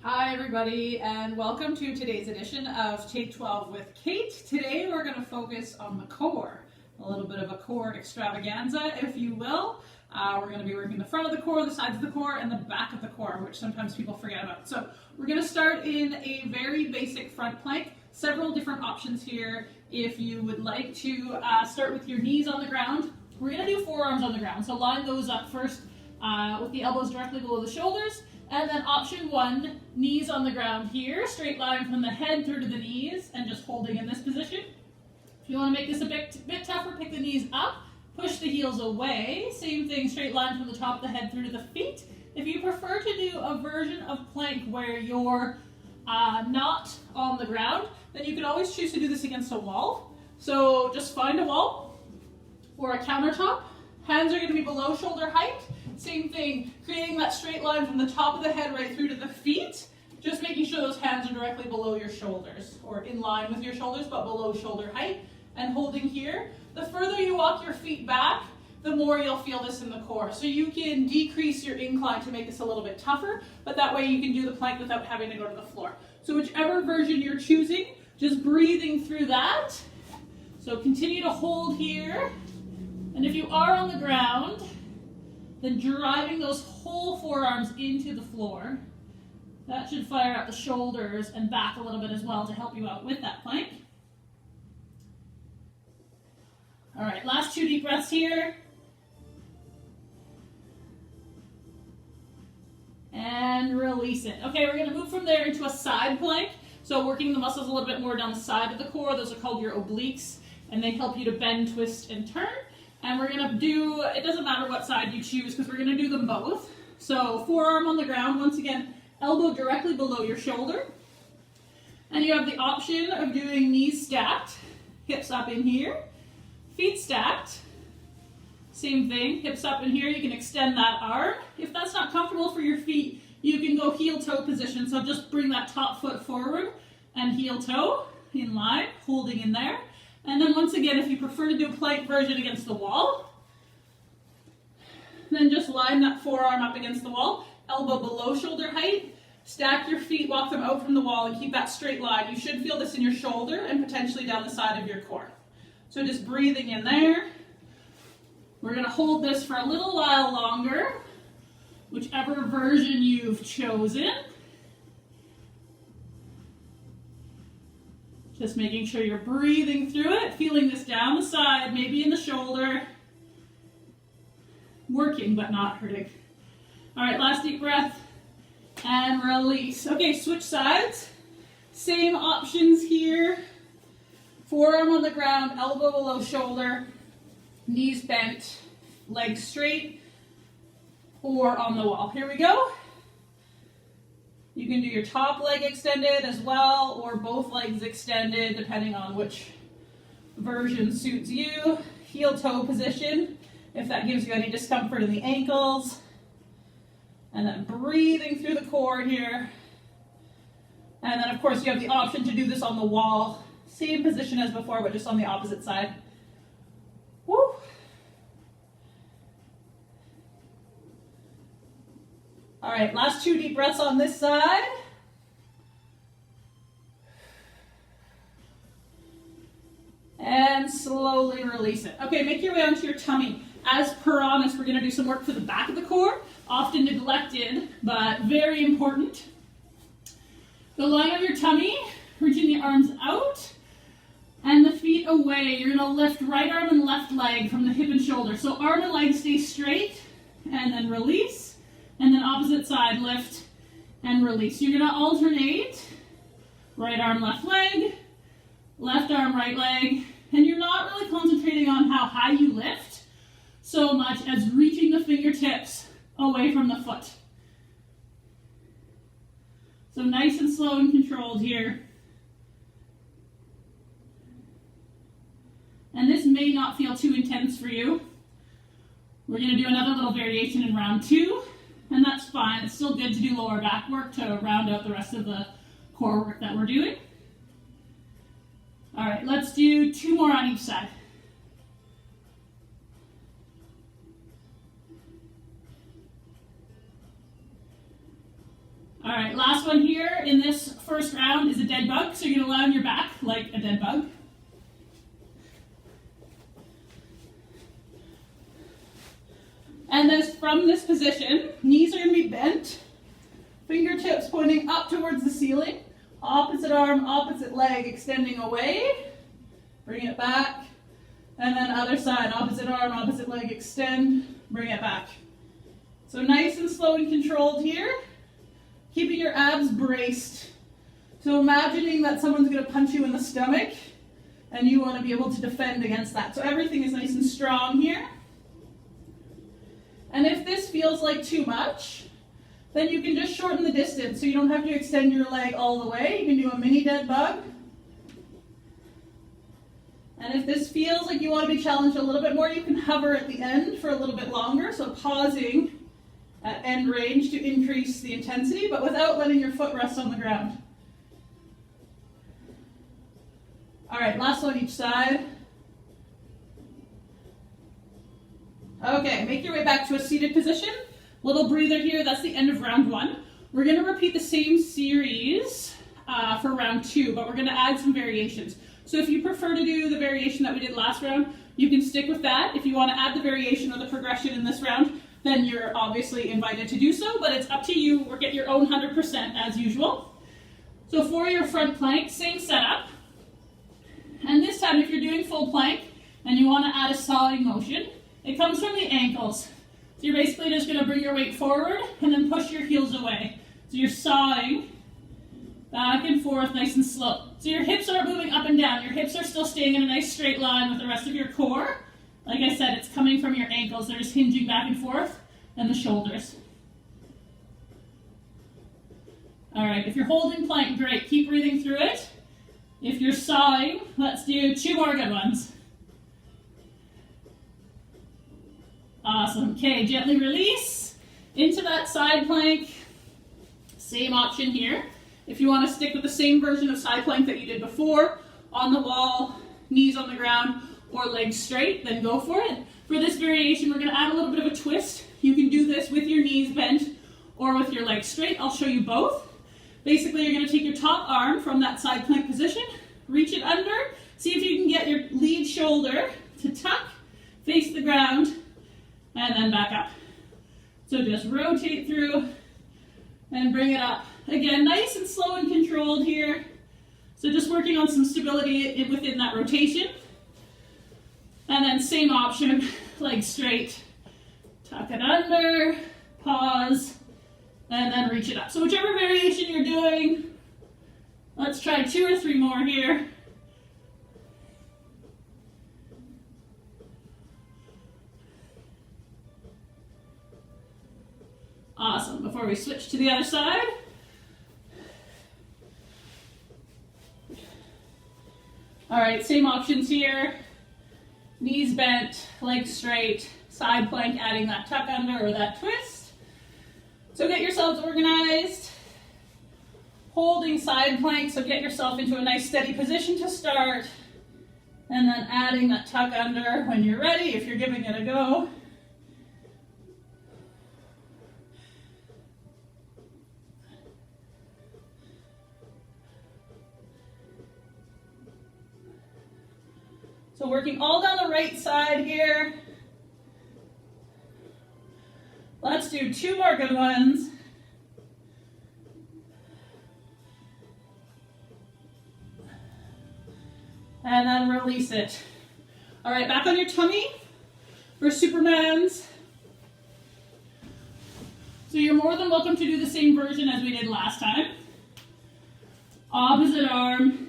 Hi everybody, and welcome to today's edition of Take 12 with Kate. Today we're going to focus on the core, a little bit of a core extravaganza, if you will. We're going to be working the front of the core, the sides of the core, and the back of the core, which sometimes people forget about. So we're going to start in a very basic front plank. Several different options here. If you would like to start with your knees on the ground, we're going to do forearms on the ground. So line those up first with the elbows directly below the shoulders. And then option one, knees on the ground here, straight line from the head through to the knees, and just holding in this position. If you want to make this a bit tougher, pick the knees up, push the heels away. Same thing, straight line from the top of the head through to the feet. If you prefer to do a version of plank where you're not on the ground, then you can always choose to do this against a wall. So just find a wall or a countertop. Hands are going to be below shoulder height. Same thing, creating that straight line from the top of the head right through to the feet. Just making sure those hands are directly below your shoulders, or in line with your shoulders, but below shoulder height. And holding here. The further you walk your feet back, the more you'll feel this in the core. So you can decrease your incline to make this a little bit tougher, but that way you can do the plank without having to go to the floor. So whichever version you're choosing, just breathing through that. So continue to hold here. And if you are on the ground, then driving those whole forearms into the floor. That should fire up the shoulders and back a little bit as well to help you out with that plank. All right, last 2 deep breaths here. And release it. Okay, we're going to move from there into a side plank. So working the muscles a little bit more down the side of the core. Those are called your obliques, and they help you to bend, twist, and turn. And we're going to do, it doesn't matter what side you choose because we're going to do them both. So forearm on the ground, once again, elbow directly below your shoulder. And you have the option of doing knees stacked, hips up in here, feet stacked. Same thing, hips up in here, you can extend that arm. If that's not comfortable for your feet, you can go heel-toe position. So just bring that top foot forward and heel-toe in line, holding in there. And then once again, if you prefer to do a plank version against the wall, then just line that forearm up against the wall, elbow below shoulder height, stack your feet, walk them out from the wall, and keep that straight line. You should feel this in your shoulder and potentially down the side of your core. So just breathing in there. We're going to hold this for a little while longer, whichever version you've chosen. Just making sure you're breathing through it, feeling this down the side, maybe in the shoulder. Working, but not hurting. All right, last deep breath. And release. Okay, switch sides. Same options here. Forearm on the ground, elbow below shoulder, knees bent, legs straight, or on the wall. Here we go. You can do your top leg extended as well, or both legs extended, depending on which version suits you. Heel-toe position, if that gives you any discomfort in the ankles. And then breathing through the core here. And then, of course, you have the option to do this on the wall. Same position as before, but just on the opposite side. Woo! All right, last 2 deep breaths on this side. And slowly release it. Okay, make your way onto your tummy. As per on this, we're going to do some work for the back of the core, often neglected, but very important. The line of your tummy, reaching the arms out, and the feet away. You're going to lift right arm and left leg from the hip and shoulder. So arm and leg stay straight, and then release. And then opposite side, lift and release. You're going to alternate right arm, left leg, left arm, right leg. And you're not really concentrating on how high you lift so much as reaching the fingertips away from the foot. So nice and slow and controlled here. And this may not feel too intense for you. We're going to do another little variation in round 2. And that's fine. It's still good to do lower back work to round out the rest of the core work that we're doing. All right, let's do 2 more on each side. All right, last one here in this first round is a dead bug. So you're going to lie on your back like a dead bug. And from this position, knees are going to be bent, fingertips pointing up towards the ceiling, opposite arm, opposite leg extending away, bring it back, and then other side, opposite arm, opposite leg extend, bring it back. So nice and slow and controlled here, keeping your abs braced. So imagining that someone's going to punch you in the stomach, and you want to be able to defend against that. So everything is nice and strong here. And if this feels like too much, then you can just shorten the distance so you don't have to extend your leg all the way. You can do a mini dead bug. And if this feels like you want to be challenged a little bit more, you can hover at the end for a little bit longer. So pausing at end range to increase the intensity, but without letting your foot rest on the ground. All right, last one each side. Okay, make your way back to a seated position. Little breather here, that's the end of round one. We're gonna repeat the same series for round two, but we're gonna add some variations. So if you prefer to do the variation that we did last round, you can stick with that. If you wanna add the variation or the progression in this round, then you're obviously invited to do so, but it's up to you. Work at your own 100% as usual. So for your front plank, same setup. And this time, if you're doing full plank and you wanna add a sawing motion, it comes from the ankles. So you're basically just going to bring your weight forward and then push your heels away. So you're sawing back and forth nice and slow. So your hips are moving up and down. Your hips are still staying in a nice straight line with the rest of your core. Like I said, it's coming from your ankles. They're just hinging back and forth, and the shoulders. All right, if you're holding plank, great. Keep breathing through it. If you're sawing, let's do 2 more good ones. Awesome. Okay, gently release into that side plank. Same option here. If you want to stick with the same version of side plank that you did before, on the wall, knees on the ground, or legs straight, then go for it. For this variation, we're going to add a little bit of a twist. You can do this with your knees bent or with your legs straight. I'll show you both. Basically, you're going to take your top arm from that side plank position, reach it under, see if you can get your lead shoulder to tuck, face the ground, and then back up. So just rotate through and bring it up. Again, nice and slow and controlled here. So just working on some stability within that rotation. And then same option, legs straight, tuck it under, pause, and then reach it up. So whichever variation you're doing, let's try 2 or 3 more here. Awesome. Before we switch to the other side. All right, same options here. Knees bent, legs straight, side plank, adding that tuck under or that twist. So get yourselves organized. Holding side plank, so get yourself into a nice steady position to start. And then adding that tuck under when you're ready, if you're giving it a go. So working all down the right side here. Let's do 2 more good ones. And then release it. All right, back on your tummy for Supermans. So you're more than welcome to do the same version as we did last time. Opposite arm,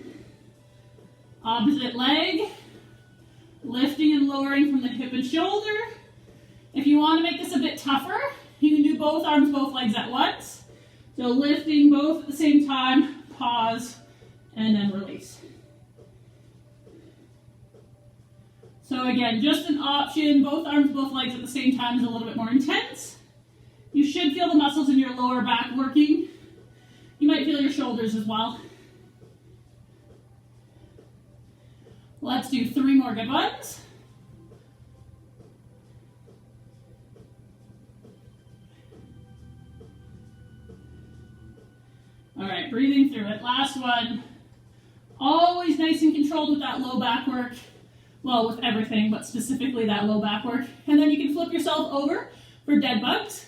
opposite leg. Lifting and lowering from the hip and shoulder. If you want to make this a bit tougher, you can do both arms, both legs at once. So lifting both at the same time, pause, and then release. So again, just an option, both arms, both legs at the same time is a little bit more intense. You should feel the muscles in your lower back working. You might feel your shoulders as well. Let's do 3 more good ones. All right, breathing through it. Last one. Always nice and controlled with that low back work. Well, with everything, but specifically that low back work. And then you can flip yourself over for dead bugs.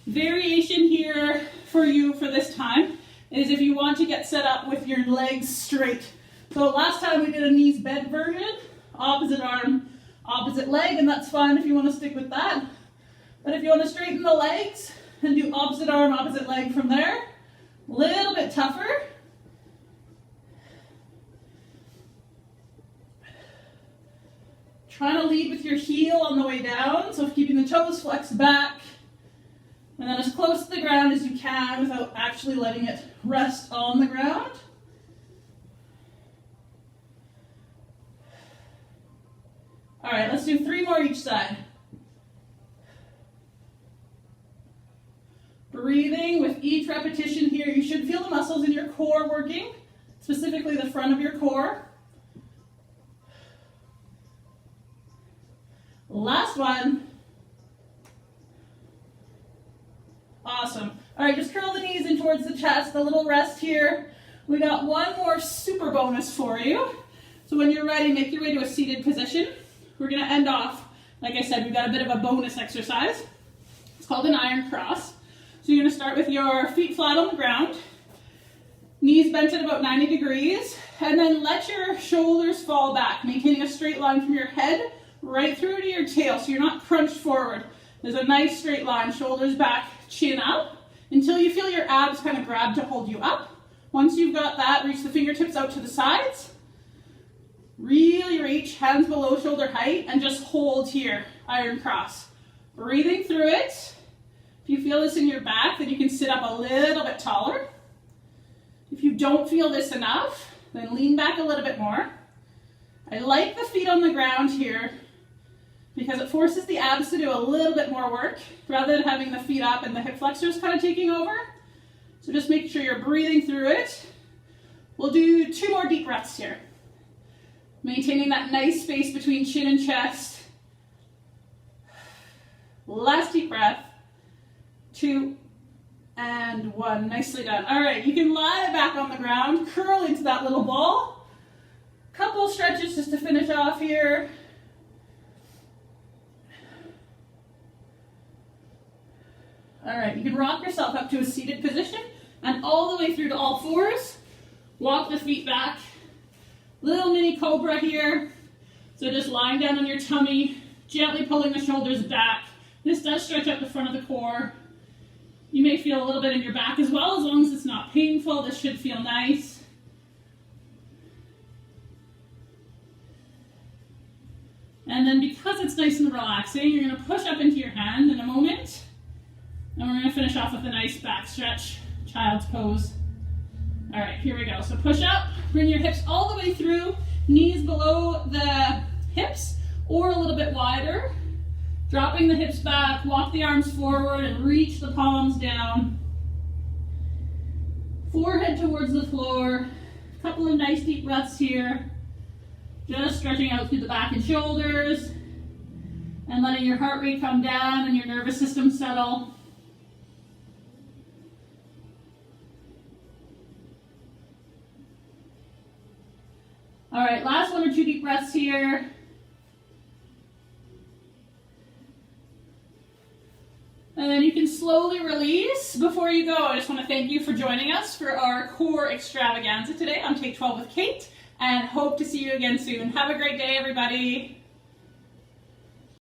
Variation here for you for this time is if you want to get set up with your legs straight. So last time we did a knees bent version, opposite arm, opposite leg, and that's fine if you want to stick with that. But if you want to straighten the legs and do opposite arm, opposite leg from there, a little bit tougher. Trying to lead with your heel on the way down, so keeping the toes flexed back, and then as close to the ground as you can without actually letting it rest on the ground. All right, let's do 3 more each side. Breathing with each repetition here. You should feel the muscles in your core working, specifically the front of your core. Last one. Awesome. All right, just curl the knees in towards the chest, a little rest here. We got one more super bonus for you. So when you're ready, make your way to a seated position. We're gonna end off, like I said, we've got a bit of a bonus exercise. It's called an iron cross. So you're gonna start with your feet flat on the ground, knees bent at about 90 degrees, and then let your shoulders fall back, maintaining a straight line from your head right through to your tail, so you're not crunched forward. There's a nice straight line, shoulders back, chin up, until you feel your abs kind of grab to hold you up. Once you've got that, reach the fingertips out to the sides. Really reach, hands below shoulder height, and just hold here, iron cross. Breathing through it. If you feel this in your back, then you can sit up a little bit taller. If you don't feel this enough, then lean back a little bit more. I like the feet on the ground here because it forces the abs to do a little bit more work rather than having the feet up and the hip flexors kind of taking over. So just make sure you're breathing through it. We'll do 2 more deep breaths here. Maintaining that nice space between chin and chest. Last deep breath. 2 and 1. Nicely done. All right, you can lie back on the ground, curl into that little ball. Couple stretches just to finish off here. All right, you can rock yourself up to a seated position and all the way through to all fours. Walk the feet back. Little mini cobra here. So just lying down on your tummy, gently pulling the shoulders back. This does stretch out the front of the core. You may feel a little bit in your back as well, as long as it's not painful. This should feel nice. And then because it's nice and relaxing, you're going to push up into your hand in a moment. And we're going to finish off with a nice back stretch, child's pose. All right, here we go. So push up, bring your hips all the way through, knees below the hips or a little bit wider. Dropping the hips back, walk the arms forward and reach the palms down. Forehead towards the floor. A couple of nice deep breaths here. Just stretching out through the back and shoulders and letting your heart rate come down and your nervous system settle. All right, last 1 or 2 deep breaths here. And then you can slowly release. Before you go, I just want to thank you for joining us for our core extravaganza today on Take 12 with Kate, and hope to see you again soon. Have a great day, everybody.